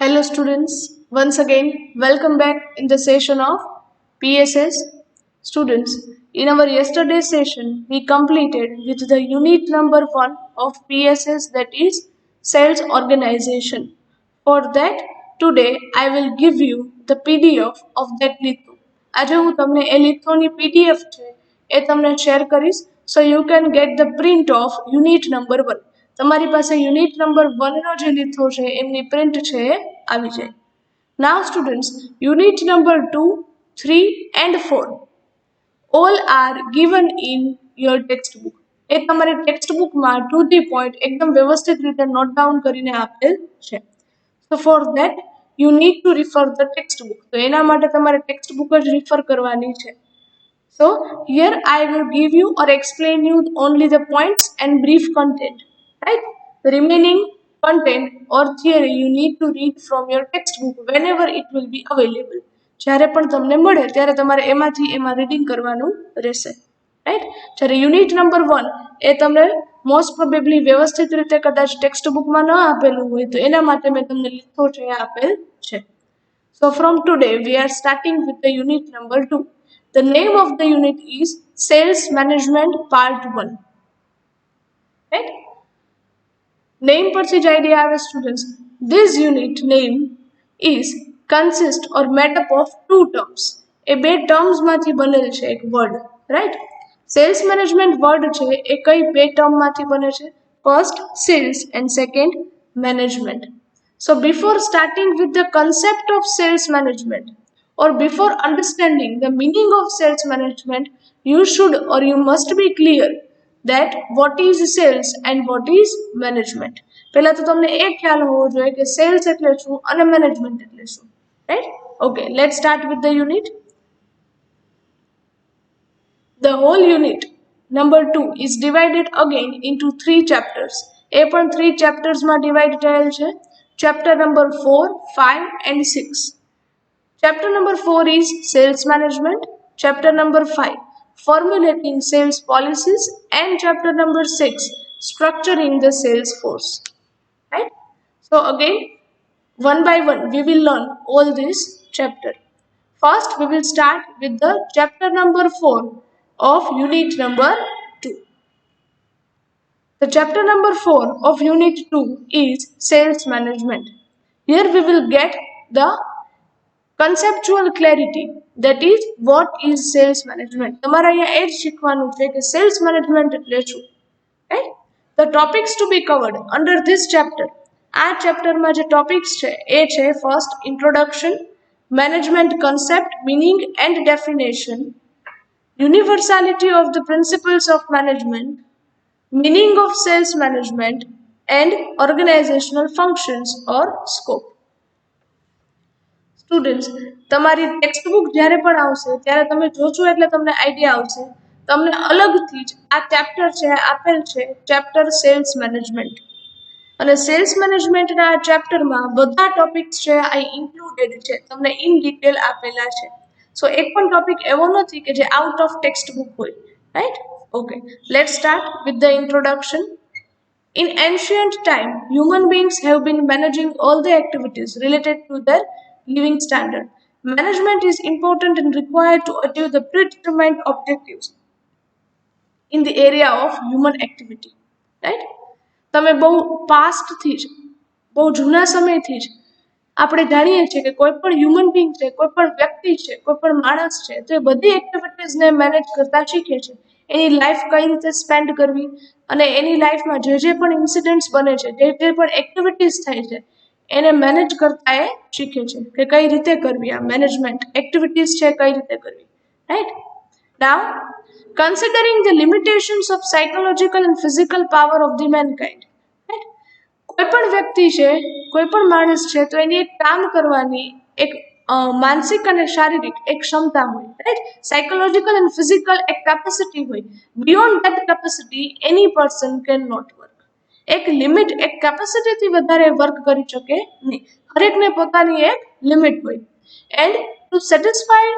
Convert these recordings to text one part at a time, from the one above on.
Hello students, once again welcome back in the session of PSS. Students, in our yesterday's session we completed with the unit number 1 of PSS, that is sales organization. For that today I will give you the PDF of that litho. આજે હું તમને એ lithoની PDF છે એ તમને share કરીશ, so you can get the print of unit number 1. તમારી પાસે unit number 1 નો જે લીથો છે એમની પ્રિન્ટ છે એ આવી જાય. Now students, unit number 2, 3 and 4 all are given in your textbook. એ તમારી ટેક્સ્ટબુકમાં ટુ ધી પોઈન્ટ એકદમ વ્યવસ્થિત રીતે નોટ ડાઉન કરીને આપેલ છે. So for that you need to refer the textbook. તો એના માટે તમારે ટેક્સ્ટબુક જ રિફર કરવાની છે. So here I will give you or explain you only the points and brief content. Right? The remaining content or theory you need to read from your textbook whenever it will be available. જ્યારે પણ તમને મળે ત્યારે તમારે એમાં reading કરવાનું રહેશે. Right? જ્યારે યુનિટ નંબર 1 એ તમને મોસ્ટ પ્રોબેબલી વ્યવસ્થિત રીતે કદાચ ટેક્સ્ટબુકમાં ન આપેલું હોય તો એના માટે મેં તમને લીથો છે આપેલ છે. So from today we are starting with the unit number 2. The name of the unit is Sales Management Part 1. Right? Name પરથી જ idea આવે students. This unit name is consist or made up of two terms. એ બે terms માંથી બનેલ છે એક word. Right? Sales management word છે એ કઈ બે term માંથી બને છે? First sales and second management. So before starting with the concept of sales management or before understanding the meaning of sales management, you should or you must be clear that what is sales and what is management. પહેલા તો તમને એ ખ્યાલ હોવો જોઈએ કે sales એટલે શું અને management એટલે શું. Right? Okay, let's start with the unit. The whole unit number 2 is divided again into 3 chapters. એ પણ 3 chapters માં divide થયેલ છે. Chapter number 4, 5 and 6. Chapter number 4 is sales management. Chapter number 5, formulating sales policies, and chapter number 6, structuring the sales force. Right? So again, one by one we will learn all this chapter. First we will start with the chapter number 4 of unit number 2. The chapter number 4 of unit 2 is sales management. Here we will get the conceptual clarity, that is what is sales management. તમારે અહીંયા એ જ શીખવાનું છે કે sales management એટલે શું. Right? The topics to be covered under this chapter, આ ચેપ્ટરમાં જે ટોપિક્સ છે એ છે first introduction, management concept, meaning and definition, universality of the principles of management, meaning of sales management, and organizational functions or scope. Students, તમારી textbook જ્યારે પણ આવશે ત્યારે તમે જોશો એટલે તમને આઈડિયા આવશે. તમને અલગથી જ આ ચેપ્ટર છે આપેલ છે, ચેપ્ટર સેલ્સ મેનેજમેન્ટ. અને સેલ્સ મેનેજમેન્ટના આ ચેપ્ટરમાં બધા ટોપિક્સ છે આ ઇન્ક્લુડેડ છે, તમને ઇન ડિટેલ આપેલા છે. સો એક પણ ટોપિક એવો નથી કે જે આઉટ ઓફ ટેક્સ્ટબુક હોય. Right? Okay, let's start with the introduction. In ancient time, human beings have been managing all the activities related to their living standard. Management is important and required to achieve the predetermined objectives in the area of human activity. Right? તમે બહુ પાસ્ટથી જ, બહુ જૂના સમયથી જ આપણે જાણીએ છીએ કે કોઈ પણ હ્યુમન બીંગ છે, કોઈ પણ વ્યક્તિ છે, કોઈ પણ માણસ છે, તો એ બધી એક્ટિવિટીઝને મેનેજ કરતા શીખે છે. એની લાઈફ કઈ રીતે સ્પેન્ડ કરવી અને એની લાઈફમાં જે પણ ઇન્સિડન્ટ્સ બને છે, જે પણ એક્ટિવિટીઝ થાય છે એને મેનેજ કરતા એ શીખે છે કે કઈ રીતે કરવી. આ મેનેજમેન્ટ એક્ટિવિટીઝ છે કઈ રીતે કરવી. Right? Now considering the limitations of psychological and physical power of the mankind. Right? કોઈ પણ વ્યક્તિ છે, કોઈ પણ માણસ છે, તો એની એક કામ કરવાની એક માનસિક અને શારીરિક એક ક્ષમતા હોય. રાઈટ? સાયકોલોજીકલ એન્ડ ફિઝિકલ એક કેપેસિટી હોય. Beyond that capacity any person can not work. એક લિમિટ, એક કેપેસિટીથી વધારે વર્ક કરી શકે નહીં. હરેકને પોતાની એક લિમિટ હોય. And to satisfy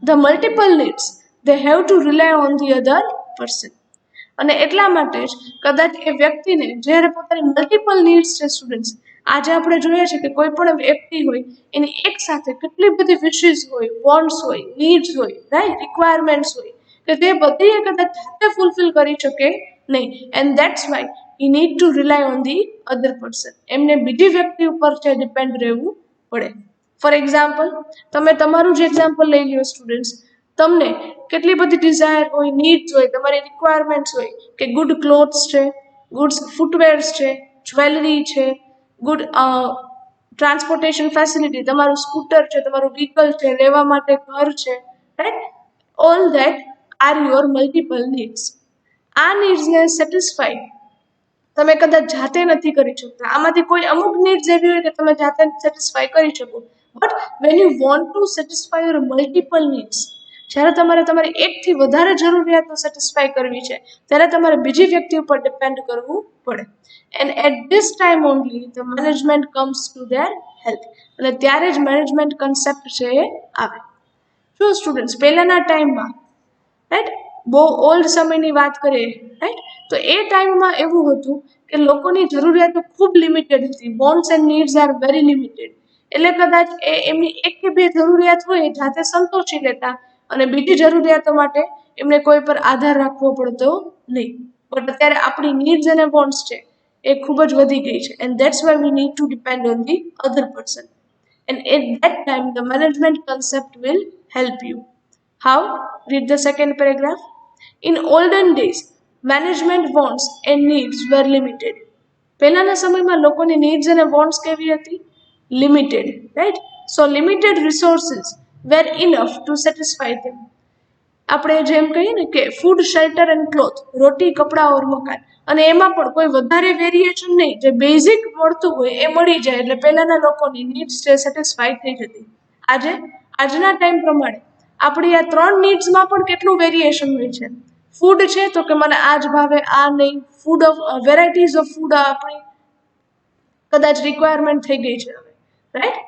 the multiple needs they have to rely on the other person. અને એટલા માટે જ કદાચ એ વ્યક્તિને જ્યારે પોતાની મલ્ટિપલ નીડ્સ છે સ્ટુડન્ટ્સ, આજે આપણે જોઈએ છે કે કોઈ પણ વ્યક્તિ હોય એની એક સાથે કેટલી બધી વિશીસ હોય, વોન્ટ્સ હોય, નીડ્સ હોય, રાઈટ, રિક્વાયરમેન્ટ્સ હોય કે તે બધી એ કદાચ જાતે ફૂલફિલ કરી શકે નહીં. And that's Y he need to rely on the other person. એમને બીજી વ્યક્તિ ઉપર છે ડિપેન્ડ રહેવું પડે. ફોર એક્ઝામ્પલ, તમે તમારું જ એક્ઝામ્પલ લઈ લ્યો સ્ટુડન્ટ્સ. તમને કેટલી બધી ડિઝાયર હોય, નીડ્સ હોય, તમારી રિક્વાયરમેન્ટ્સ હોય કે ગુડ ક્લોથ્સ છે, ગુડ ફૂટવેર્સ છે, જ્વેલરી છે, ગુડ ટ્રાન્સપોર્ટેશન ફેસિલિટી, તમારું સ્કૂટર છે, તમારું વ્હીકલ છે, રહેવા માટે ઘર છે, right. All that are your multiple needs. આ નીડ્સને સેટિસ્ફાઈ તમે કદાચ જાતે નથી કરી શકતા. આમાંથી કોઈ અમુક નીડ્સ એવી હોય કે તમે જાતે સેટિસ્ફાઈ કરી શકો. But when you want to satisfy your multiple needs, જ્યારે તમારે તમારી એકથી વધારે જરૂરિયાતો સેટિસ્ફાઈ કરવી છે, ત્યારે તમારે બીજી વ્યક્તિ ઉપર ડિપેન્ડ કરવું પડે. And at this time only the management comes to their help. અને ત્યારે જ મેનેજમેન્ટ કન્સેપ્ટ છે એ આવે. શું સ્ટુડન્ટ્સ, પહેલાના ટાઈમમાં, રાઈટ, બહુ ઓલ્ડ સમયની વાત કરીએ, રાઈટ, તો એ ટાઈમમાં એવું હતું કે લોકોની જરૂરિયાતો ખૂબ લિમિટેડ હતી. Wants and needs are very limited. એટલે કદાચ એમની એક કે બે જરૂરિયાત હોય એ જાતે સંતોષી લેતા અને બીજી જરૂરિયાતો માટે એમને કોઈ પર આધાર રાખવો પડતો નહીં. બટ અત્યારે આપણી નીડ્સ અને વોન્ટ્સ છે એ ખૂબ જ વધી ગઈ છે. And that's why we need to depend on the other person. And at that time, the management concept will help you. How? Read the second paragraph. In olden days, management wants and needs were limited. પહેલાના સમયમાં લોકોની needs અને wants કેવી હતી? Limited, right. So limited resources were enough to satisfy them. આપણે જેમ કહીએ ને કે ફૂડ, શેલ્ટર એન્ડ ક્લોથ, રોટી, કપડાં ઓર મકાન, અને એમાં પણ કોઈ વધારે વેરિએશન નહીં, જે બેઝિક મળતું હોય એ મળી જાય એટલે પહેલાના લોકોની નીડ્સ છે સેટિસ્ફાઈ થઈ જતી. આજના ટાઈમ પ્રમાણે આપણી આ ત્રણ નીડ્સમાં પણ કેટલું વેરિએશન હોય છે. ફૂડ છે તો કે મને આ જ ભાવે, આ નહીં. Food of varieties of food આપણી કદાચ રિક્વાયરમેન્ટ થઈ ગઈ છે હવે, રાઈટ.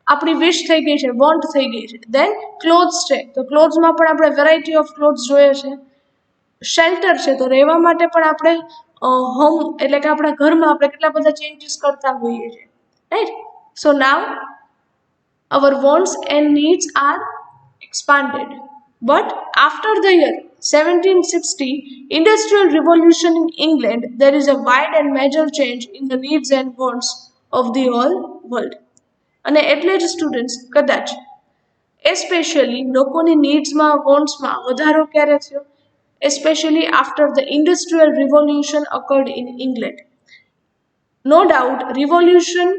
આપણી વિશ થઈ ગઈ છે, વોન્ટ થઈ ગઈ છે. દેન ક્લોથ્સ છે તો ક્લોથ્સમાં પણ આપણે વેરાયટી ઓફ ક્લોથ્સ જોઈએ છે. શેલ્ટર છે તો રહેવા માટે પણ આપણે હોમ એટલે કે આપણા ઘરમાં આપણે કેટલા બધા ચેન્જીસ કરતા હોઈએ છીએ, right. So now our wants and needs are expanded. But after the year 1760, Industrial Revolution in England, there is a wide and major change in the needs and wants of the whole world. અને એટલે જ students કદાચ especially લોકોની નીડ્સમાં, વોન્ટ્સમાં વધારો ક્યારે થયો? Especially after the industrial revolution occurred in England. No doubt, revolution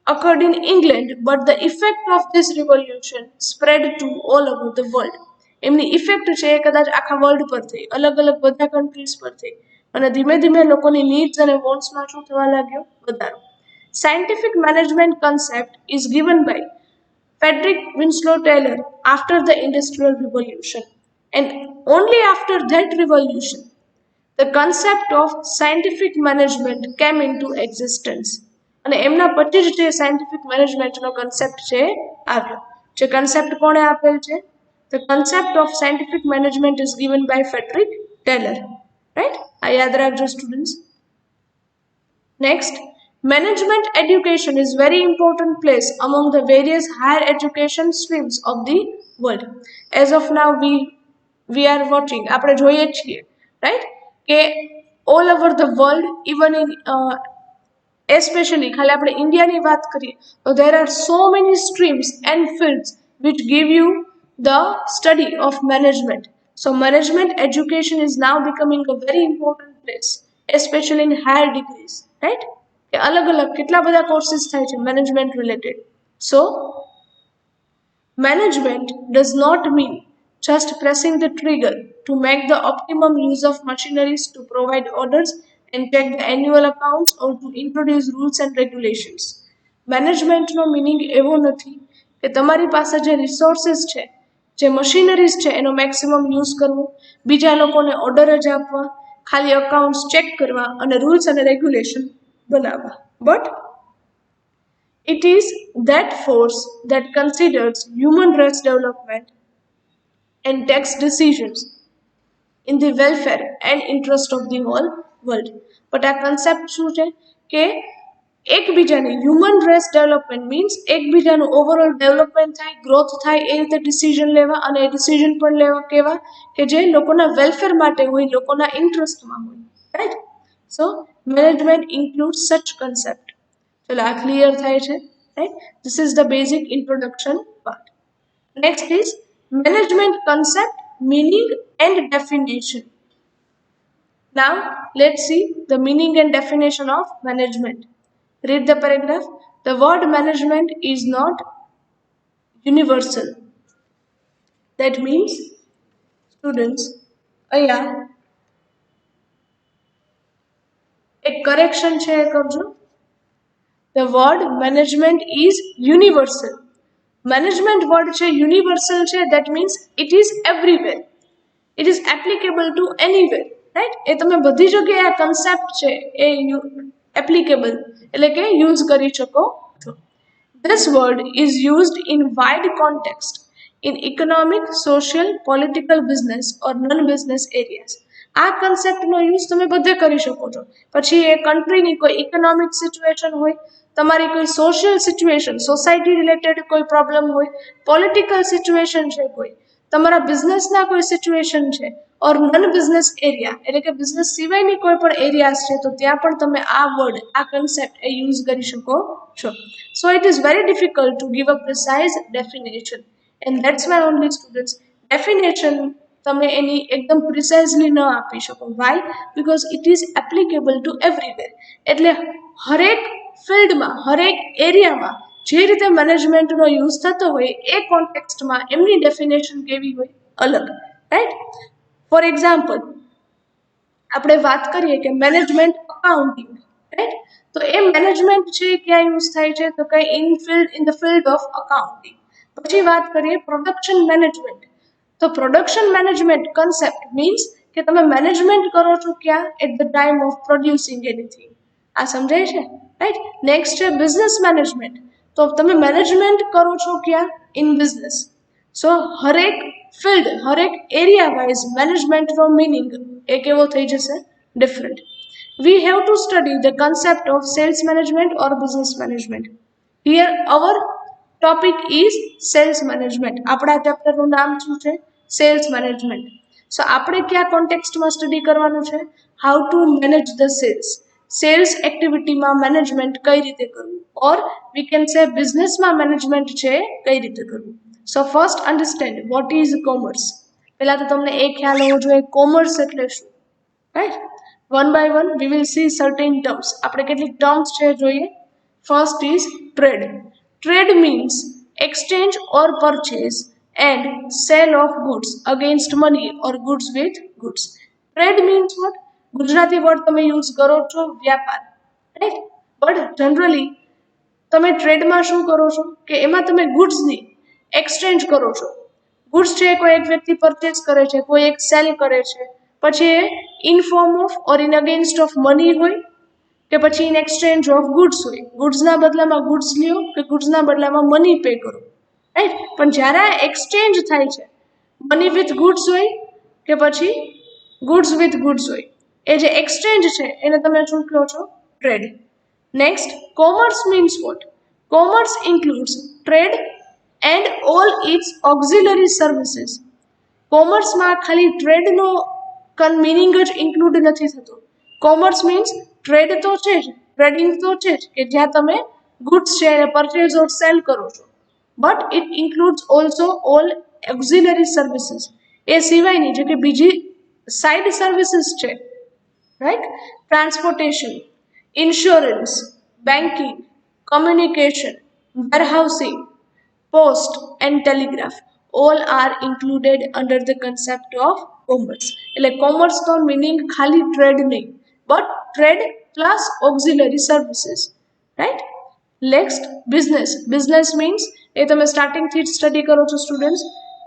occurred in England, but the effect of this revolution spread to all over the world. એમની effect છે એ કદાચ આખા વર્લ્ડ પર થઈ, અલગ અલગ બધા કન્ટ્રીઝ પર થઈ, અને ધીમે ધીમે લોકોની નીડ્સ અને વોન્ટ્સમાં શું થવા લાગ્યો? વધારો. Scientific management concept is given by Frederick Winslow Taylor after the Industrial Revolution, and only after that revolution the concept of scientific management came into existence. અને એમના પછી જ જે સાયન્ટિફિક મેનેજમેન્ટનો કન્સેપ્ટ છે આવ્યો. જે કન્સેપ્ટ કોણે આપેલ છે? The concept of scientific management is given by Frederick Taylor, right? આ યાદ રાખજો students. Next, management education is very important place among the various higher education streams of the world. As of now, we are watching, આપણે જોઈએ છીએ, right, કે all over the world, even in especially ખાલી આપણે ઇન્ડિયાની વાત કરીએ તો there are so many streams and fields which give you the study of management. So management education is now becoming a very important place, especially in higher degrees, right? કે અલગ અલગ કેટલા બધા કોર્સીસ થાય છે management related. So management does not mean just pressing the trigger to make the optimum use of machineries to provide orders and check the annual accounts or to introduce rules and regulations. મેનેજમેન્ટનો meaning એવો નથી કે તમારી પાસે જે resources છે, જે machineries છે એનો મેક્સિમમ યુઝ કરવો, બીજા લોકોને ઓર્ડર જ આપવા, ખાલી અકાઉન્ટ્સ ચેક કરવા અને રૂલ્સ અને રેગ્યુલેશન બનાવવા. But it is that force that considers human race development and takes decisions in the welfare and interest of the whole world. But આ concept શું છે કે એકબીજાની હ્યુમન રેસ ડેવલપમેન્ટ મીન્સ એકબીજાનું ઓવરઓલ ડેવલપમેન્ટ થાય, growth થાય, એ રીતે ડિસિઝન લેવા, અને એ ડિસિઝન પણ લેવા કેવા કે જે લોકોના વેલફેર માટે હોય, લોકોના ઇન્ટરેસ્ટમાં હોય, રાઈટ. સો મેનેજમેન્ટ ઇન્ક્લુડ સચ કન્સેપ્ટ. ચલો આ ક્લિયર થાય છે, right. This is the basic introduction part. Next is management concept, meaning and definition. Now let's see the meaning and definition of management. Read the paragraph. The word management is not universal. That means, students, એક correction છે એ કરજો. The word management is universal. Management word છે universal છે, that means it is everywhere. It is applicable to anywhere, right? એ તમે બધી જગ્યાએ આ concept છે એ applicable એટલે કે use કરી શકો છો. This word is used in wide context in economic, social, political, business or non-business areas. આ કન્સેપ્ટનો યુઝ તમે બધે કરી શકો છો. પછી એ કન્ટ્રીની કોઈ ઇકોનોમિક સિચ્યુએશન હોય, તમારી કોઈ સોશિયલ સિચ્યુએશન, સોસાયટી રિલેટેડ કોઈ પ્રોબ્લેમ હોય, પોલિટિકલ સિચ્યુએશન છે કોઈ, તમારા બિઝનેસના કોઈ સિચ્યુએશન છે, ઓર નન બિઝનેસ એરિયા એટલે કે બિઝનેસ સિવાયની કોઈ પણ એરિયાઝ છે, તો ત્યાં પણ તમે આ વર્ડ, આ કન્સેપ્ટ એ યુઝ કરી શકો છો. So it is very difficult to give a precise definition, and that's why only students definition તમે એની એકદમ પ્રિસાઇઝલી ન આપી શકો. Why? Because it is applicable to everywhere. એટલે હરેક ફિલ્ડમાં, હરેક એરિયામાં જે રીતે મેનેજમેન્ટનો યુઝ થતો હોય એ કોન્ટેક્સ્ટમાં એમની ડેફિનેશન કેવી હોય? અલગ, રાઈટ. ફોર એક્ઝામ્પલ, આપણે વાત કરીએ કે મેનેજમેન્ટ અકાઉન્ટિંગ, રાઈટ. તો એ મેનેજમેન્ટ છે ક્યાં યુઝ થાય છે? તો કઈ in the field of accounting. પછી વાત કરીએ પ્રોડક્શન મેનેજમેન્ટ. તો પ્રોડક્શન મેનેજમેન્ટ કન્સેપ્ટ મીન્સ કે તમે મેનેજમેન્ટ કરો છો ક્યાં? At the time of producing anything. આ સમજાય છે, રાઈટ. નેક્સ્ટ છે બિઝનેસ મેનેજમેન્ટ. તો તમે મેનેજમેન્ટ કરો છો ક્યાં? In business. સો હરેક ફિલ્ડ, હરેક એરિયા વાઇઝ મેનેજમેન્ટનો મિનિંગ એ કેવો થઈ જશે? Different. We have to study the concept of sales management or business management. Here our topic is sales management. આપણા ચેપ્ટરનું નામ શું છે? Cells management. સો આપણે કયા કોન્ટેક્સ્ટમાં સ્ટડી કરવાનું છે? How to manage the sales. Sales એક્ટિવિટીમાં મેનેજમેન્ટ કઈ રીતે કરવું, ઓર વી કેન સે બિઝનેસમાં મેનેજમેન્ટ છે કઈ રીતે કરવું. So first understand what is commerce. પહેલા તો તમને એ ખ્યાલ હોવો જોઈએ કોમર્સ એટલે શું, right. One by one we will see certain terms. આપણે કેટલીક ટર્મ્સ છે જોઈએ. First is trade. Trade means exchange or purchase and sale of goods against money or goods with goods. Trade means what? Gujarati word તમે use કરો છો વ્યાપાર, right. But generally તમે ટ્રેડમાં શું કરો છો કે એમાં તમે ગુડ્સની એક્સચેન્જ કરો છો. ગુડ્સ છે કોઈ એક વ્યક્તિ પરચેસ કરે છે, કોઈ એક સેલ કરે છે, પછી એ in form of or in against of money હોય કે પછી ઇન એક્સચેન્જ ઓફ ગુડ્સ હોય. ગુડ્સના બદલામાં ગુડ્સ લ્યો કે ગુડ્સના બદલામાં મની પે કરો, રાઈટ. પણ જ્યારે આ એક્સચેન્જ થાય છે, મની વિથ ગુડ્સ હોય કે પછી ગુડ્સ વિથ ગુડ્સ હોય, એ જે એક્સચેન્જ છે એને તમે શું કહો છો? Trade. Next, commerce means what? Commerce includes trade and all its auxiliary services. કોમર્સમાં ખાલી ટ્રેડનો મિનિંગ જ ઇન્ક્લુડ નથી થતો. કોમર્સ મીન્સ ટ્રેડ તો છે જ, ટ્રેડિંગ તો છે જ કે જ્યાં તમે ગુડ્સ છે એને પરચેઝ ઓર સેલ કરો છો, but it includes also all auxiliary services. એ સિવાયની જે કે બીજી સાઇડ સર્વિસીસ છે, right. Transportation, insurance, banking, communication, warehousing, post and telegraph all are included under the concept of commerce. એટલે કોમર્સનો મિનિંગ ખાલી ટ્રેડ નહીં, but trade plus auxiliary services, right. Next business. Business means એ તમે સ્ટાર્ટિંગથી જ study કરો છો સ્ટુડન્ટ્સ.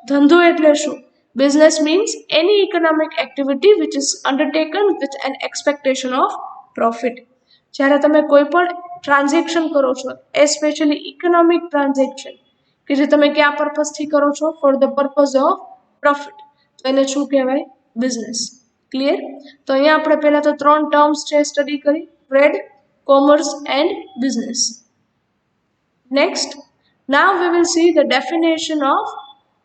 ધંધો એટલે શું? Business means any economic activity which is undertaken with an expectation of profit. જ્યારે તમે કોઈ પણ ટ્રાન્ઝેક્શન કરો છો, એસ્પેશિયલી ઇકોનોમિક ટ્રાન્ઝેક્શન કે જે તમે કયા પર્પઝથી કરો છો? For the purpose of profit, તો એને શું કહેવાય? બિઝનેસ. ક્લિયર? તો અહીંયા આપણે પહેલા તો 3 ટર્મ્સ છે સ્ટડી કરી. Trade, commerce and business. Next, now we will see the definition of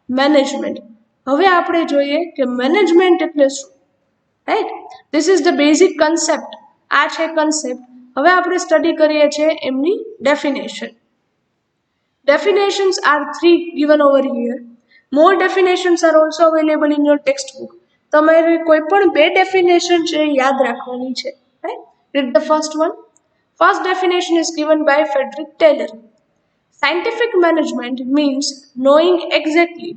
management. હવે આપણે જોઈએ કે મેનેજમેન્ટ એટલે શું, right? This is the basic concept. આ છે કન્સેપ્ટ. હવે આપણે સ્ટડી કરીએ છીએ એમની definition. Definitions are 3 given over here. More definitions are also available in your textbook. તમારે કોઈ પણ બે ડેફિનેશન છે યાદ રાખવાની છે, right? Read the first one. First definition is given by Frederick Taylor. Scientific management means knowing exactly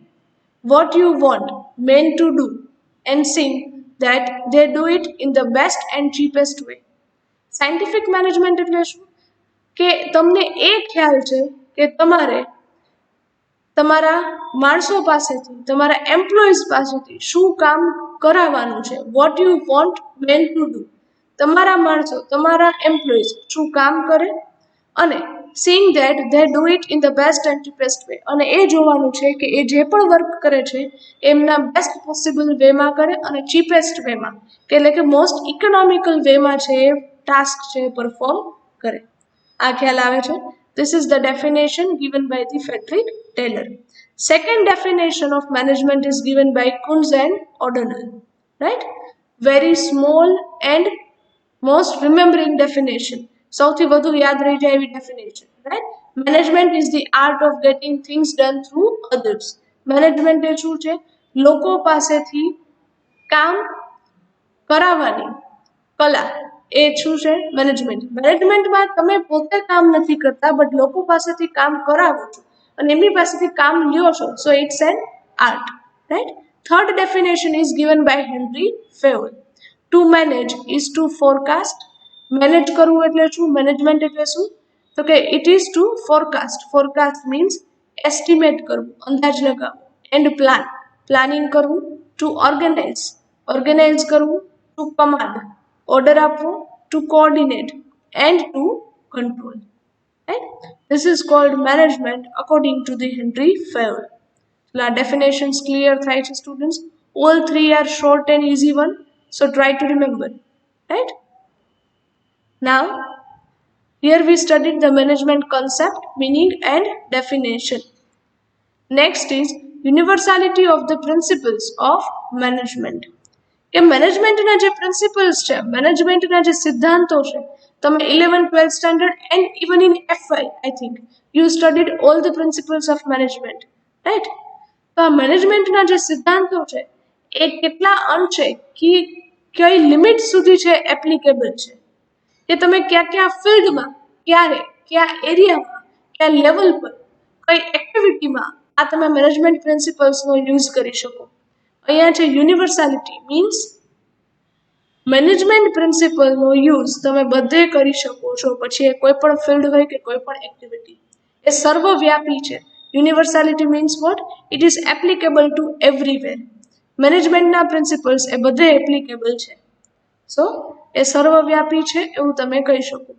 what you want men to do and seeing that they do it in the best and cheapest way. Scientific management એટલે શું કે તમને એ ખ્યાલ છે કે તમારે તમારા માણસો પાસેથી, તમારા એમ્પ્લોઈઝ પાસેથી શું કામ કરાવવાનું છે. What you want man to do. તમારા માણસો, તમારા એમ્પ્લોઈઝ શું કામ કરે અને seeing that they do it in the best and cheapest way. અને એ જોવાનું છે કે એ જે પણ વર્ક કરે છે એમના બેસ્ટ પોસિબલ વેમાં કરે અને ચીપેસ્ટ વેમાં, કે એટલે કે મોસ્ટ ઇકોનોમિકલ વેમાં છે એ ટાસ્ક છે પરફોર્મ કરે. આ ખ્યાલ આવે છે. This is the definition given by the Frederick Taylor. Second definition of management is given by Kunz and O'Donnell. Right? Very small and most remembering definition. સૌથી વધુ યાદ રહી જાય એવી definition. Right? Management is the art of getting things done through others. Management એ શું છે? લોકો પાસેથી કામ કરાવવાની કલા. એ શું છે? મેનેજમેન્ટ. મેનેજમેન્ટમાં તમે પોતે કામ નથી કરતા બટ લોકો પાસેથી કામ કરાવો છો અને એમની પાસેથી કામ લ્યો છો. So it's an art, right? Third definition is given by Henri Fayol. To manage is to forecast. Manage કરવું એટલે શું? મેનેજમેન્ટ એટલે શું? તો કે it is to forecast. Forecast means estimate કરવું, અંદાજ લગાવવો. એન્ડ પ્લાન, પ્લાનિંગ કરવું. ટુ ઓર્ગેનાઇઝ, ઓર્ગેનાઇઝ કરવું. ટુ કમાન્ડ, order આપવો. To coordinate and to control. Right? This is called management according to the Henry Fayol. So definitions clear થાય છે students. All three are short and easy one, so try to remember. Right? Now here we studied the management concept, meaning and definition. Next is universality of the principles of management. કે મેનેજમેન્ટના જે principles છે, મેનેજમેન્ટના જે સિદ્ધાંતો છે, તમે 11th 12th standard and even in FY I think you studied all the principles of management, right? તો આ મેનેજમેન્ટના જે સિદ્ધાંતો છે એ કેટલા અંશે કઈ લિમિટ સુધી છે એપ્લિકેબલ છે, કે તમે કયા ફિલ્ડમાં, ક્યારે, કયા એરિયામાં, કયા લેવલ પર, કઈ એક્ટિવિટીમાં આ તમે મેનેજમેન્ટ પ્રિન્સિપલ્સનો યુઝ કરી શકો. અહીંયા છે યુનિવર્સાલિટી, મીન્સ મેનેજમેન્ટ પ્રિન્સિપલનો યુઝ તમે બધે કરી શકો છો, પછી એ કોઈ પણ ફિલ્ડ હોય કે કોઈ પણ એક્ટિવિટી, એ સર્વવ્યાપી છે. Universality means what? It is applicable to everywhere. મેનેજમેન્ટના પ્રિન્સિપલ્સ એ બધે એપ્લિકેબલ છે, સો એ સર્વવ્યાપી છે એવું તમે કહી શકો.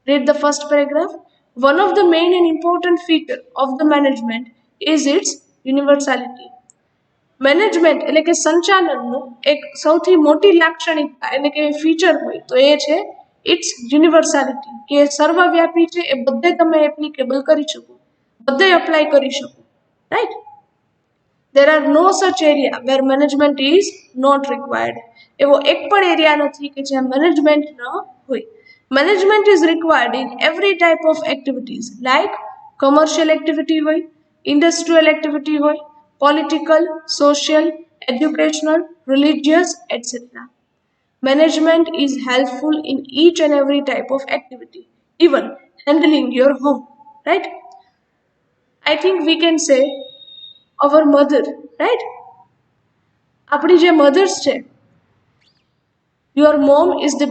Read the first paragraph. One of the main and important feature of the management is its universality. Management એટલે કે સંચાલનનું એક સૌથી મોટી લાક્ષણિકતા એટલે કે ફીચર હોય તો એ છે ઇટ્સ યુનિવર્સાલિટી, કે સર્વવ્યાપી છે, એ બધે તમે એપ્લિકેબલ કરી શકો, બધે અપ્લાય કરી શકો, right? There are no such area where management is not required. એવો એક પણ એરિયા નથી કે જ્યાં મેનેજમેન્ટ ન હોય. Management is required in every type of activities, like commercial activity હોય, ઇન્ડસ્ટ્રીયલ એક્ટિવિટી હોય, political, social, educational, religious, etc. Management is helpful in each and every type of activity, even handling your home, right? I think we can say our mother, right? આપણી જે mothers છે, your mom is the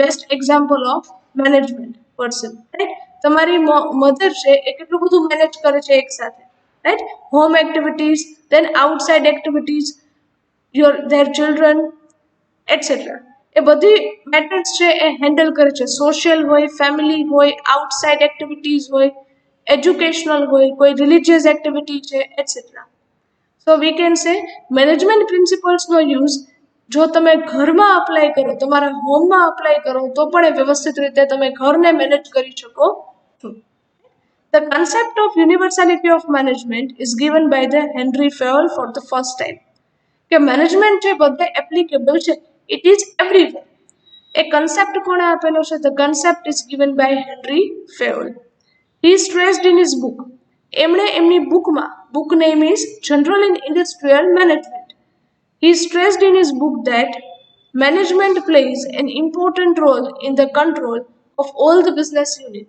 best example of management person, right? તમારી mother છે એ કેટલું બધું manage કરે છે એક સાથે, right? Home activities, then outside activities, their children, etc. એ બધી મેટર્સ છે એ હેન્ડલ કરે છે. સોશિયલ હોય, ફેમિલી હોય, આઉટસાઇડ એક્ટિવિટીઝ હોય, એજ્યુકેશનલ હોય, કોઈ રિલિજિયસ એક્ટિવિટી છે, etcetera. So we can say management પ્રિન્સિપલ્સનો યુઝ જો તમે ઘરમાં અપ્લાય કરો, તમારા હોમમાં અપ્લાય કરો તો પણ એ વ્યવસ્થિત રીતે તમે ઘરને મેનેજ કરી શકો છો. The concept of universality of management is given by the Henry Fayol for the first time. કે મેનેજમેન્ટ જે બધે એપ્લિકેબલ છે, it is everywhere. A concept કોણે આપેલો છે? The concept is given by Henry Fayol. He stressed in his book. એમણે એમની બુકમાં, book name is General in Industrial Management. He stressed in his book that management plays an important role in the control of all the business unit.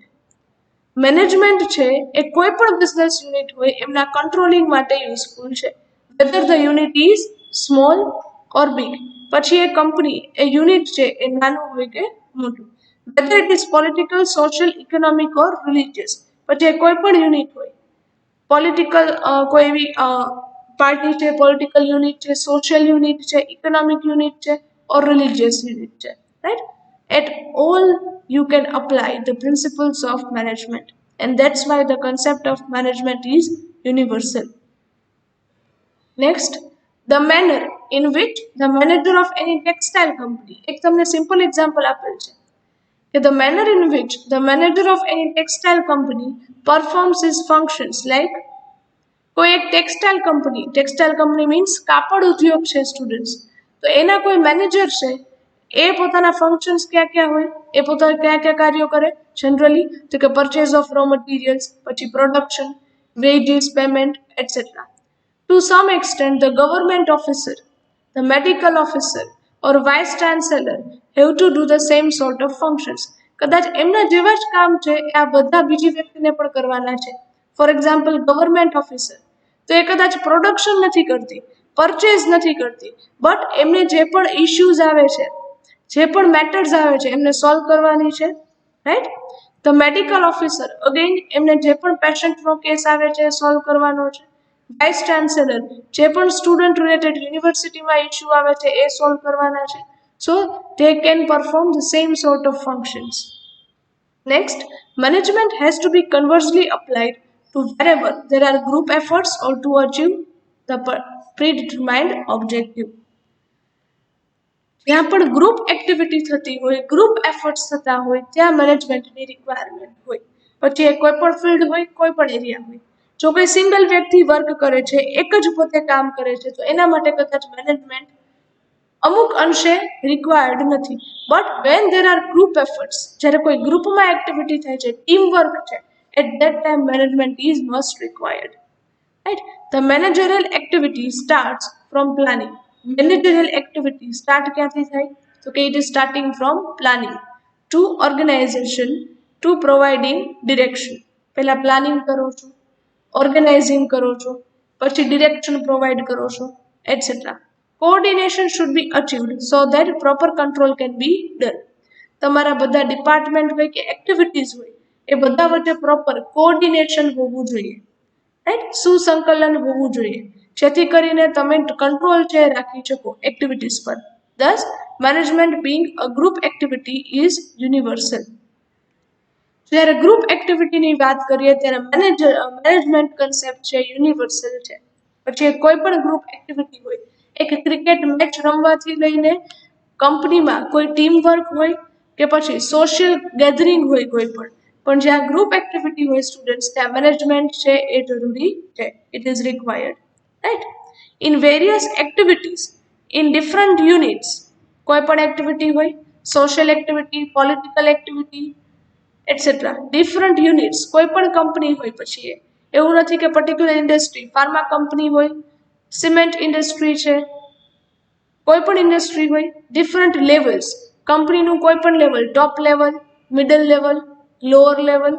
Management છે એ કોઈ પણ business unit હોય એમના controlling માટે useful છે, whether the unit is small or big. પછી એ company, એ unit છે એ નાનું હોય કે મોટું, weather it is political, social, economic or religious. પછી એ કોઈ પણ યુનિટ હોય, પોલિટિકલ કોઈ એવી પાર્ટી છે, પોલિટિકલ યુનિટ છે, સોશિયલ યુનિટ છે, ઇકોનોમિક યુનિટ છે ઓર રિલિજિયસ યુનિટ છે, right? At all you can apply the principles of management, and that's why the concept of management is universal. Next, the manner in which the manager of any textile company, એક તમને simple example આપેલ છે કે the manner in which the manager of any textile company performs his functions, like કોઈ એક textile company means કાપડ ઉદ્યોગ છે સ્ટુડન્ટ્સ, તો એના કોઈ મેનેજર છે, એ પોતાના ફંક્શન્સ ક્યાં ક્યાં હોય, એ પોતાના કયા કયા કાર્યો કરે જનરલી, તો કે પરચેઝ ઓફ રો મટીરિયલ્સ, પછી production, wages, payment etcetera. To some extent the government officer, the medical officer or vice chancellor have to do the same sort of functions. કદાચ એમના જેવા જ કામ છે એ આ બધા બીજી વ્યક્તિને પણ કરવાના છે. ફોર એક્ઝામ્પલ ગવર્મેન્ટ ઓફિસર, તો એ કદાચ પ્રોડક્શન નથી કરતી, પરચેઝ નથી કરતી, બટ એમને જે પણ ઇશ્યુઝ આવે છે, જે પણ મેટર્સ આવે છે એમને સોલ્વ કરવાની છે, right? The medical officer, again એમને જે પણ પેશન્ટનો કેસ આવે છે સોલ્વ કરવાનો છે. વાઇસ ચાન્સેલર, જે પણ સ્ટુડન્ટ રિલેટેડ યુનિવર્સિટીમાં ઇશ્યુ આવે છે એ સોલ્વ કરવાના છે. સો they can perform the same sort of functions. Next, management has to be conversely applied to wherever there are group efforts or to achieve the predetermined objective. જ્યાં પણ group activity થતી હોય, group efforts થતા હોય, ત્યાં મેનેજમેન્ટની requirement હોય. પછી એ કોઈ પણ ફિલ્ડ હોય, કોઈ પણ એરિયા હોય. જો કોઈ સિંગલ વ્યક્તિ વર્ક કરે છે, એક જ પોતે કામ કરે છે, તો એના માટે કદાચ મેનેજમેન્ટ અમુક અંશે રિક્વાયર્ડ નથી. But when there are group efforts, જ્યારે કોઈ ગ્રુપમાં એક્ટિવિટી થાય છે, ટીમ વર્ક છે, at that time management is must required, right? The managerial activity starts from planning. Managerial activity start ક્યાંથી થાય? તો કે it is starting from planning to organisation to providing direction. પહેલા પ્લાનિંગ કરો છો, ઓર્ગેનાઇઝિંગ કરો છો, પછી ડિરેક્શન પ્રોવાઈડ કરો છો, etcetera. Coordination should be achieved so that proper control can be done. તમારા બધા ડિપાર્ટમેન્ટ હોય કે એક્ટિવિટીઝ હોય, એ બધા વચ્ચે પ્રોપર કોઓર્ડિનેશન હોવું જોઈએ, રાઈટ? સુસંકલન હોવું જોઈએ, જેથી કરીને તમે કંટ્રોલ છે રાખી શકો એક્ટિવિટીઝ પર. Thus, management being a group activity is universal. જ્યારે ગ્રુપ એક્ટિવિટીની વાત કરીએ ત્યારે મેનેજમેન્ટ કન્સેપ્ટ છે યુનિવર્સલ છે. પછી કોઈ પણ ગ્રુપ એક્ટિવિટી હોય, એક ક્રિકેટ મેચ રમવાથી લઈને કંપનીમાં કોઈ ટીમ વર્ક હોય કે પછી સોશિયલ ગેધરિંગ હોય કોઈ પણ જ્યાં ગ્રુપ એક્ટિવિટી હોય સ્ટુડન્ટ્સ, ત્યાં મેનેજમેન્ટ છે એ જરૂરી છે, it is required, right? In various activities in different units, કોઈ પણ એક્ટિવિટી હોય, social activity, political activity etcetera, different units, કોઈ પણ કંપની હોય, પછી એવું નથી કે પર્ટિક્યુલર ઇન્ડસ્ટ્રી, ફાર્મા કંપની હોય, સિમેન્ટ ઇન્ડસ્ટ્રી છે, કોઈ પણ ઇન્ડસ્ટ્રી હોય, ડિફરન્ટ લેવલ્સ, કંપનીનું કોઈ પણ level, top level, middle level, lower level,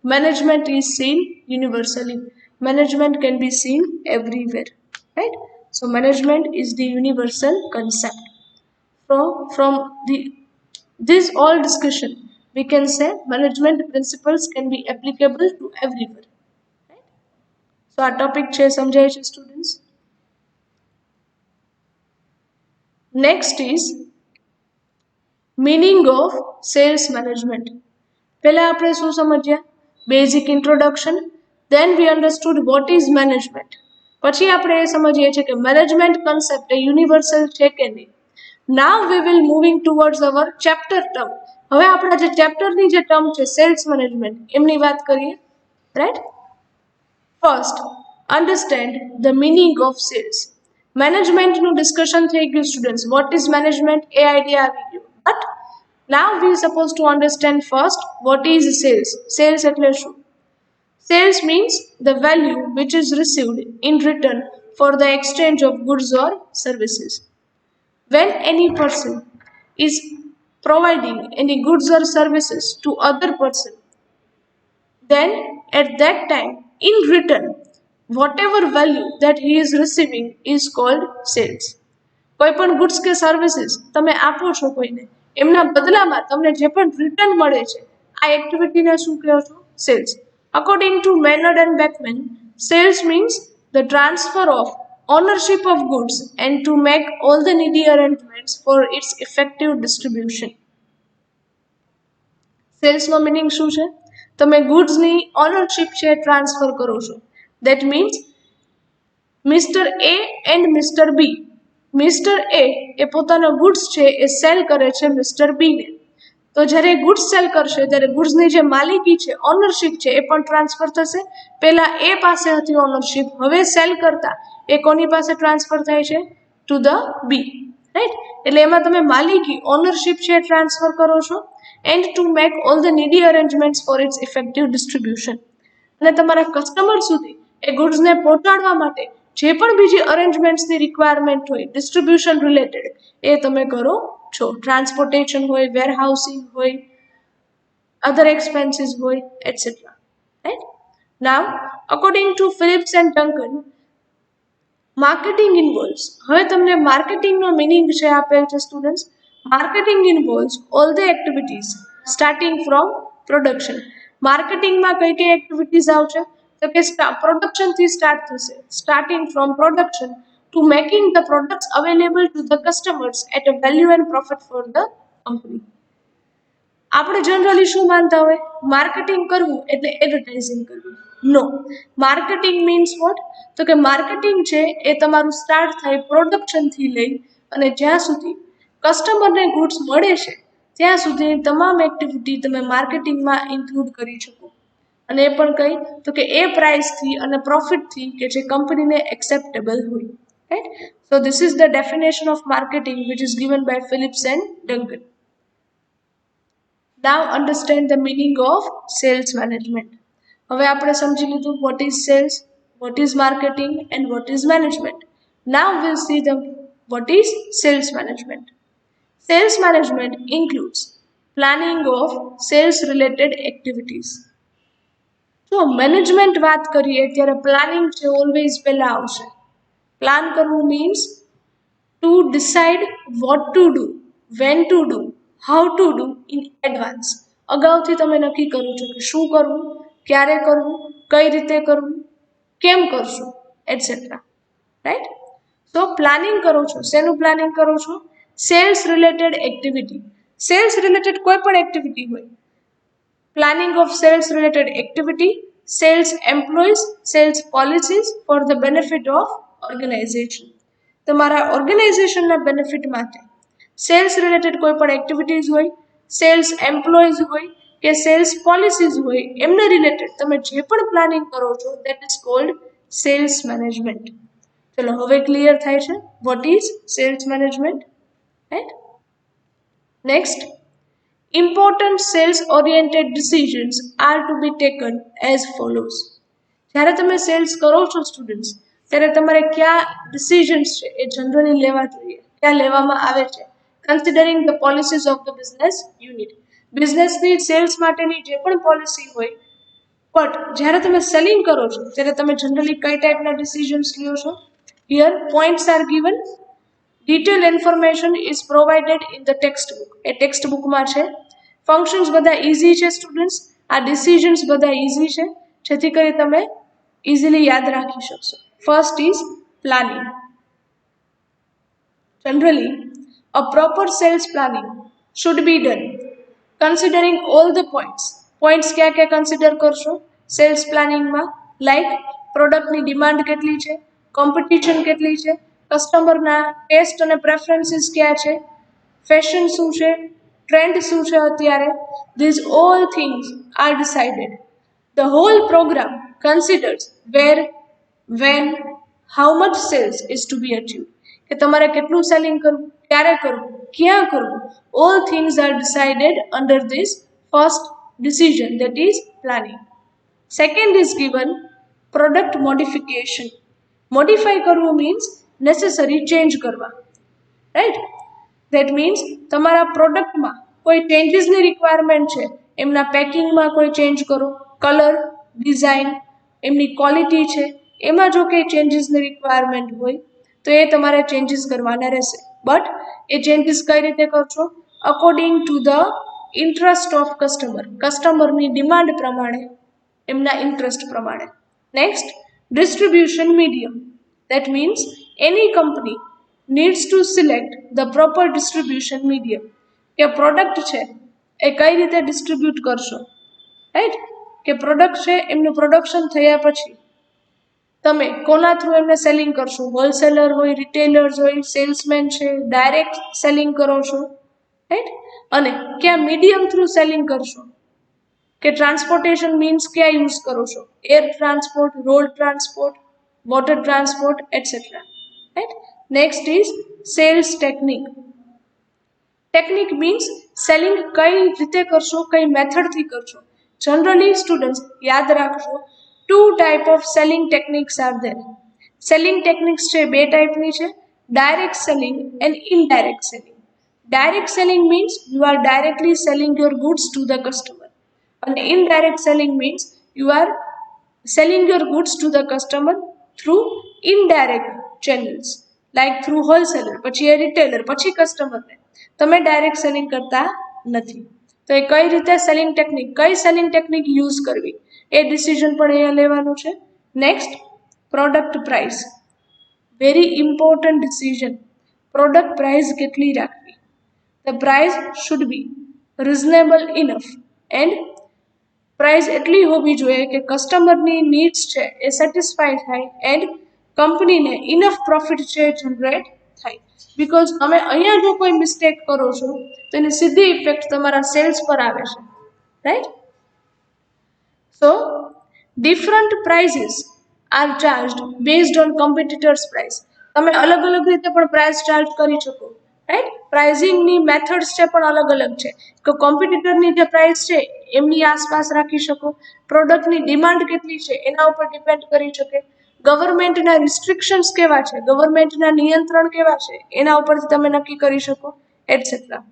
management is seen universally. Management can be seen everywhere, right? So management is the universal concept. From this all discussion, we can say management principles can be applicable to everywhere, right? So our topic છે સમજાય છે students. Next is meaning of sales management. પહેલા આપણે શું સમજ્યા? Basic introduction, then we understood what is management. પછી આપણે એ સમજીએ છીએ કે મેનેજમેન્ટ કન્સેપ્ટ એ યુનિવર્સલ છે કે નહીં. Now we will moving towards our chapter term. હવે આપણા જે ચેપ્ટરની જે ટર્મ છે સેલ્સ મેનેજમેન્ટ એમની વાત કરીએ, right? First, understand the meaning of sales. મેનેજમેન્ટનું ડિસ્કશન થઈ ગયું સ્ટુડન્ટ્સ. વોટ ઇઝ મેનેજમેન્ટ એ આઈડિયા આવી ગયો. But now we suppose to understand first what is sales. Sales એટલે શું? Sales means the value which is received in return for the exchange of goods or services. When any person is providing any goods or services to other person, then at that time in return whatever value that he is receiving is called sales. કોઈ પણ goods કે services તમે આપો છો કોઈને, એમના બદલામાં તમને જે પણ રિટર્ન મળે છે આ એક્ટિવિટીને શું કહો છો? Cells. According to Maynard and Beckman, sales means the transfer of ownership of goods and to make all the needy arrangements for its effective distribution. સેલ્સનો મિનિંગ શું છે? તમે ગુડ્સની ઓનરશિપ છે ટ્રાન્સફર કરો છો. That means mister A and mister B. Mister A પોતાનો goods છે એ સેલ કરે છે મિસ્ટર બીને. તો જ્યારે ગુડ્સ સેલ કરશે ત્યારે ગુડ્સની જે માલિકી છે, ઓનરશિપ છે, એ પણ ટ્રાન્સફર થશે. પહેલા એ પાસે હતી ઓનરશિપ, હવે સેલ કરતા એ કોની પાસે ટ્રાન્સફર થાય છે? To the B, right? એટલે એમાં તમે માલિકી ઓનરશિપ છે ટ્રાન્સફર કરો છો and to make all the needy arrangements for its effective distribution. અને તમારા કસ્ટમર સુધી એ ગુડ્સને પહોંચાડવા માટે જે પણ બીજી અરેન્જમેન્ટ્સની રિક્વાયરમેન્ટ હોય ડિસ્ટ્રીબ્યુશન રિલેટેડ એ તમે કરો છો. ટ્રાન્સપોર્ટેશન હોય, વેરહાઉસિંગ હોય, અધર એક્સપેન્સીસ હોય, etcetera, right? Now according to Phillips and Duncan, marketing involves. હવે તમને માર્કેટિંગનો મિનિંગ છે આપેલ છે students. Marketing involves all the activities starting from production. માર્કેટિંગમાં કઈ કઈ એક્ટિવિટીઝ આવશે? તો કે પ્રોડક્શનથી સ્ટાર્ટ થશે. Starting from production to making the products available to the customers at a value and profit for the company. આપણે જનરલી શું માનતા હોય? માર્કેટિંગ કરવું એટલે એડવર્ટાઇઝિંગ કરવું. નો, માર્કેટિંગ મીન્સ વોટ? તો કે માર્કેટિંગ છે એ તમારું સ્ટાર્ટ થાય પ્રોડક્શનથી લઈ અને જ્યાં સુધી કસ્ટમરને ગુડ્સ મળે છે ત્યાં સુધીની તમામ એક્ટિવિટી તમે માર્કેટિંગમાં ઇન્ક્લુડ કરી શકો. અને એ પણ કઈ? તો કે એ પ્રાઇસથી અને પ્રોફિટથી કે જે કંપનીને એક્સેપ્ટેબલ હોય, right? So this is the definition of marketing which is given by Phillips and Duncan. Now understand the meaning of sales management. હવે આપણે સમજી લીધું what is sales, what is marketing and what is management. Now we'll see the what is sales management. Sales management includes planning of sales related activities. જો management વાત કરીએ ત્યારે planning છે always પહેલા આવશે. પ્લાન કરવું means to decide what to do, when to do, how to do in advance. અગાઉથી તમે નક્કી કરો છો કે શું કરવું, ક્યારે કરવું, કઈ રીતે કરવું, કેમ કરશું, એટસેટ્રા, રાઈટ? તો પ્લાનિંગ કરો છો. શેનું પ્લાનિંગ કરો છો? Sales related activity. Sales related કોઈ પણ એક્ટિવિટી હોય. Planning of sales related activity, sales employees, sales policies for the benefit of organization. તમારા ઓર્ગેનાઇઝેશનના બેનિફિટ માટે સેલ્સ રિલેટેડ કોઈ પણ એક્ટિવિટીઝ હોય, સેલ્સ એમ્પ્લોઈઝ હોય કે સેલ્સ પોલિસીઝ હોય, એમને રિલેટેડ તમે જે પણ પ્લાનિંગ કરો છો that is called sales management. ચલો હવે ક્લિયર થાય છે what is sales management, right? Next, important sales oriented decisions are to be taken as follows. જ્યારે તમે સેલ્સ કરો છો સ્ટુડન્ટ્સ ત્યારે તમારે કયા ડિસિઝન્સ છે એ જનરલી લેવા જોઈએ, ક્યાં લેવામાં આવે છે? Considering the policies of the business unit. બિઝનેસની સેલ્સ માટેની જે પણ પોલિસી હોય, બટ જ્યારે તમે સેલિંગ કરો છો ત્યારે તમે જનરલી કઈ ટાઈપના ડિસિઝન્સ લ્યો છો? Here points R given. Detail information is provided in the text book. A text બુકમાં છે. ફંક્શન્સ બધા ઇઝી છે સ્ટુડન્ટ્સ. આ ડિસિઝન્સ બધા ઇઝી છે જેથી કરી તમે ઇઝીલી યાદ રાખી શકશો. First is planning. Generally a proper sales planning should be done considering all the points. Points ક્યાં ક્યાં કન્સિડર કરશો સેલ્સ પ્લાનિંગમાં? લાઈક પ્રોડક્ટની ડિમાન્ડ કેટલી છે, કોમ્પિટિશન કેટલી છે, કસ્ટમરના ટેસ્ટ અને પ્રેફરન્સીસ ક્યાં છે, ફેશન શું છે, ટ્રેન્ડ શું છે અત્યારે, these all things are decided. The whole program considers where, when, how much sales is to be achieved. કે તમારે કેટલું સેલિંગ કરવું, ક્યારે કરવું, ક્યાં કરવું, all things are decided under this first decision, that is planning. Second is given product modification. Modify કરવું means necessary change કરવા, right? That means તમારા પ્રોડક્ટમાં કોઈ ચેન્જીસની રિક્વાયરમેન્ટ છે, એમના પેકિંગમાં કોઈ ચેન્જ કરો, કલર, ડિઝાઇન, એમની ક્વોલિટી છે, એમાં જો કંઈ ચેન્જીસની રિક્વાયરમેન્ટ હોય તો એ તમારે ચેન્જીસ કરવાના રહેશે. બટ એ ચેન્જીસ કઈ રીતે કરશો? According to the interest of customer, કસ્ટમરની ડિમાન્ડ પ્રમાણે, એમના ઇન્ટરેસ્ટ પ્રમાણે. Next, distribution medium. That means any company needs to select the proper distribution medium. કે પ્રોડક્ટ છે એ કઈ રીતે ડિસ્ટ્રીબ્યુટ કરશો, રાઈટ? કે પ્રોડક્ટ છે એમનું પ્રોડક્શન થયા પછી તમે કોના થ્રુ એમને સેલિંગ કરશો? હોલસેલર હોય, રિટેલર્સ હોય, સેલ્સમેન છે, ડાયરેક્ટ સેલિંગ કરો છો, રાઈટ? અને ક્યાં મીડિયમ થ્રુ સેલિંગ કરશો? કે ટ્રાન્સપોર્ટેશન મીન્સ ક્યાં યુઝ કરો છો? Air transport, road transport, water transport, etc. Right? Next is sales technique. Technique means selling કઈ રીતે કરશો, કઈ મેથડ થી કરશો. Generally students યાદ રાખજો, two type of selling techniques are there. Selling techniques છે બે ટાઈપની છે, direct selling and indirect selling. Direct selling means you are directly selling your goods to the customer, and indirect selling means you are selling your goods to the customer through indirect channels, like through wholesaler, પછી એ retailer, પછી કસ્ટમરને. તમે direct selling કરતા નથી. તો એ કઈ રીતે selling technique, કઈ સેલિંગ ટેકનિક યુઝ કરવી, એ ડિસિઝન પણ અહીંયા લેવાનું છે. Next, product price. Very important decision. Product price કેટલી રાખવી? The price should be reasonable enough, and price એટલી હોવી જોઈએ કે કસ્ટમરની નીડ્સ છે એ સેટિસ્ફાય થાય, એન્ડ કંપનીને ઇનફ પ્રોફિટ છે જનરેટ થાય. બિકોઝ તમે અહીંયા જો કોઈ મિસ્ટેક કરો છો તો એની સીધી ઇફેક્ટ તમારા સેલ્સ પર આવે છે, right? So different prices are charged based on competitors price. તમે અલગ અલગ રીતે પણ પ્રાઇસ ચાર્જ કરી શકો, રાઈટ? પ્રાઇઝિંગની મેથડ્સ છે પણ અલગ અલગ છે. કે કોમ્પિટિટરની જે પ્રાઇસ છે એમની આસપાસ રાખી શકો, પ્રોડક્ટની ડિમાન્ડ કેટલી છે એના ઉપર ડિપેન્ડ કરી શકે, ગવર્મેન્ટના રિસ્ટ્રિક્શન્સ કેવા છે, ગવર્મેન્ટના નિયંત્રણ કેવા છે એના ઉપરથી તમે નક્કી કરી શકો, etcetera.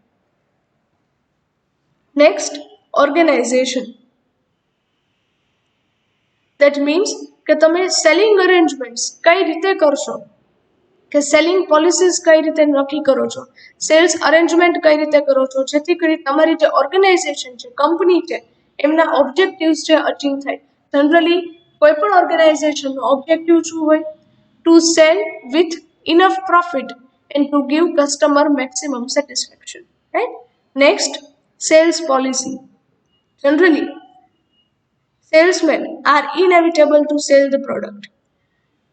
Next, organisation. That means કે તમે સેલિંગ અરેન્જમેન્ટ્સ કઈ રીતે કરશો, કે સેલિંગ પોલિસીસ કઈ રીતે નક્કી કરો છો, સેલ્સ અરેન્જમેન્ટ કઈ રીતે કરો છો, જેથી કરી તમારી જે ઓર્ગેનાઇઝેશન છે, કંપની છે, એમના ઓબ્જેક્ટિવ્સ છે અચીવ થાય. જનરલી કોઈ પણ ઓર્ગેનાઇઝેશનનો ઓબ્જેક્ટિવ શું હોય? To sell with enough profit and to give customer maximum satisfaction, right? Next, sales policy. Generally salesman are inevitable to sell the product.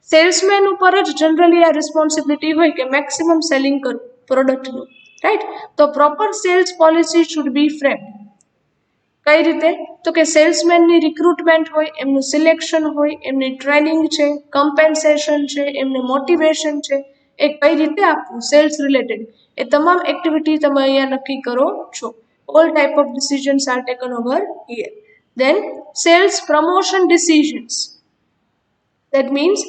Salesman ઉપર જ જનરલી આ રિસ્પોન્સિબિલિટી હોય કે મેક્સિમમ સેલિંગ કરવું પ્રોડક્ટનું, રાઈટ? તો proper sales policy should be framed. કઈ રીતે? તો કે સેલ્સમેનની રિક્રુટમેન્ટ હોય, એમનું સિલેક્શન હોય, એમની ટ્રેનિંગ છે, કમ્પેન્સેશન છે, એમને મોટિવેશન છે, એ કઈ રીતે આપવું સેલ્સ રિલેટેડ, એ તમામ એક્ટિવિટી તમે અહીંયા નક્કી કરો છો. All type of decisions are taken over here. Then sales promotion decisions. That means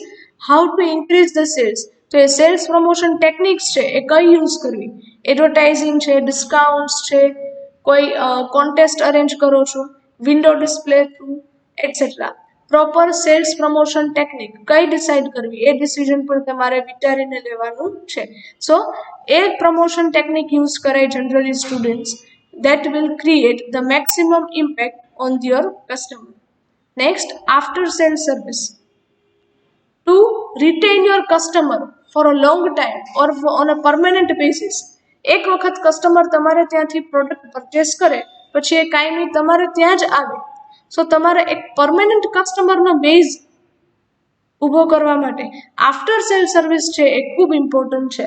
how to increase the sales. તો એ સેલ્સ પ્રમોશન ટેકનિક્સ છે એ કઈ યુઝ કરવી? એડવર્ટાઇઝિંગ છે, ડિસ્કાઉન્ટ્સ છે, કોઈ કોન્ટેસ્ટ અરેન્જ કરો છો, window display through, etcetera. Proper sales promotion technique કઈ ડિસાઇડ કરવી, એ ડિસિઝન પણ તમારે વિચારીને લેવાનું છે. સો એ પ્રમોશન ટેકનિક યુઝ કરે generally students, that will create the maximum impact on your customer. Next, after sales service. To retain your customer for a long time or on a permanent basis. એક વખત customer તમારે ત્યાંથી product purchase કરે પછી એ કાયમી તમારે ત્યાં જ આવે. સો તમારે એક પરમેનન્ટ કસ્ટમરનો બેઝ ઊભો કરવા માટે આફ્ટર સેલ સર્વિસ છે એ ખૂબ ઇમ્પોર્ટન્ટ છે.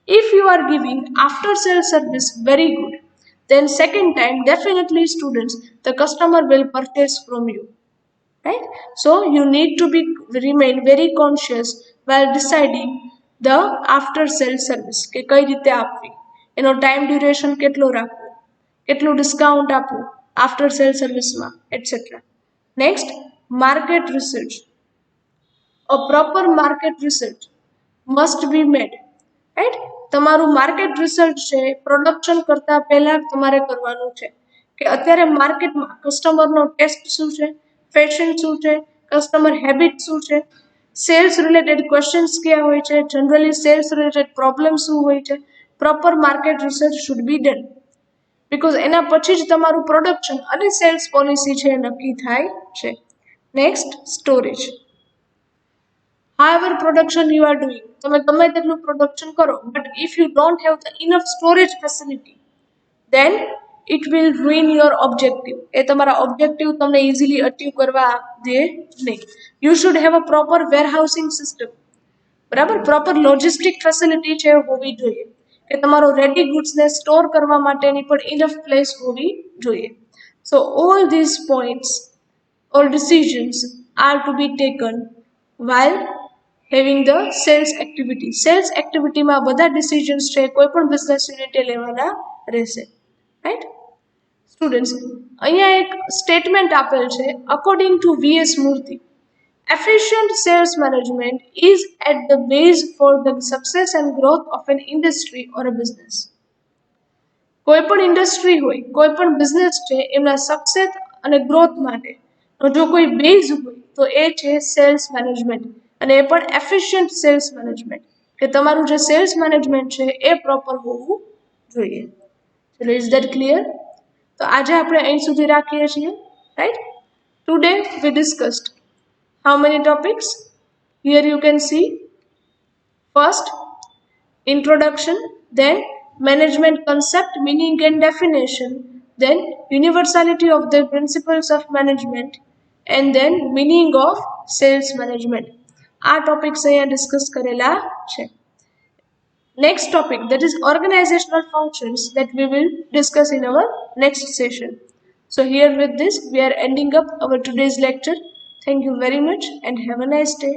If you are giving after sales service very good, then second time definitely students the customer will purchase from you, right? So you need to be remain very conscious while deciding the after sales service કે કઈ રીતે આપવી, એનો time duration કેટલો રાખવો, કેટલું discount આપવું after cell સર્વિસમાં, etcetera. Next, market research. A proper market research must be made, right? તમારું માર્કેટ રિસર્ચ છે પ્રોડક્શન કરતા પહેલા તમારે કરવાનું છે કે અત્યારે માર્કેટમાં કસ્ટમરનો ટેસ્ટ શું છે, ફેશન શું છે, કસ્ટમર હેબિટ શું છે, સેલ્સ રિલેટેડ ક્વેશ્ચન્સ ક્યાં હોય છે, જનરલી સેલ્સ રિલેટેડ પ્રોબ્લેમ શું હોય છે. Proper market research should be done, because એના પછી જ તમારું પ્રોડક્શન અને સેલ્સ પોલિસી છે એ નક્કી થાય છે. Next, storage. However production you are doing, તમે ગમે તેટલું પ્રોડક્શન કરો, but if you don't have the enough storage facility, then it will ruin your objective. એ તમારા objective તમને easily achieve કરવા દે નહીં. You should have a proper warehousing system. બરાબર, proper logistic facility છે હોવી જોઈએ કે તમારો રેડી ગુડ્સને સ્ટોર કરવા માટેની પણ ઇનફ પ્લેસ હોવી જોઈએ. સો all this points or decisions are to be taken while having the sales activity. Sales activity માં બધા decisions છે કોઈ પણ બિઝનેસ યુનિટે લેવાના રહેશે, રાઈટ? સ્ટુડન્ટ્સ, અહીંયા એક સ્ટેટમેન્ટ આપેલ છે અકોર્ડિંગ ટુ વીએસ મૂર્તિ. Efficient sales management is at the base for the success and growth of an industry or a business. કોઈ પણ ઇન્ડસ્ટ્રી હોય, કોઈ પણ બિઝનેસ છે, એમના સક્સેસ અને ગ્રોથ માટે જો કોઈ બેઝ હોય તો એ છે સેલ્સ મેનેજમેન્ટ, અને એ પણ એફિશિયન્ટ સેલ્સ મેનેજમેન્ટ, કે તમારું જે સેલ્સ મેનેજમેન્ટ છે એ પ્રોપર હોવું જોઈએ. ચલો, ઇઝ ધેટ ક્લિયર? તો આજે આપણે અહીં સુધી રાખીએ છીએ, right? Today we discussed how many topics? Here you can see first introduction, then management concept, meaning and definition, then universality of the principles of management, and then meaning of sales management. આ topics અહીંયા discuss કરેલા છે. Next topic, that is organizational functions, that we will discuss in our next session. So here with this we are ending up our today's lecture. Thank you very much and have a nice day.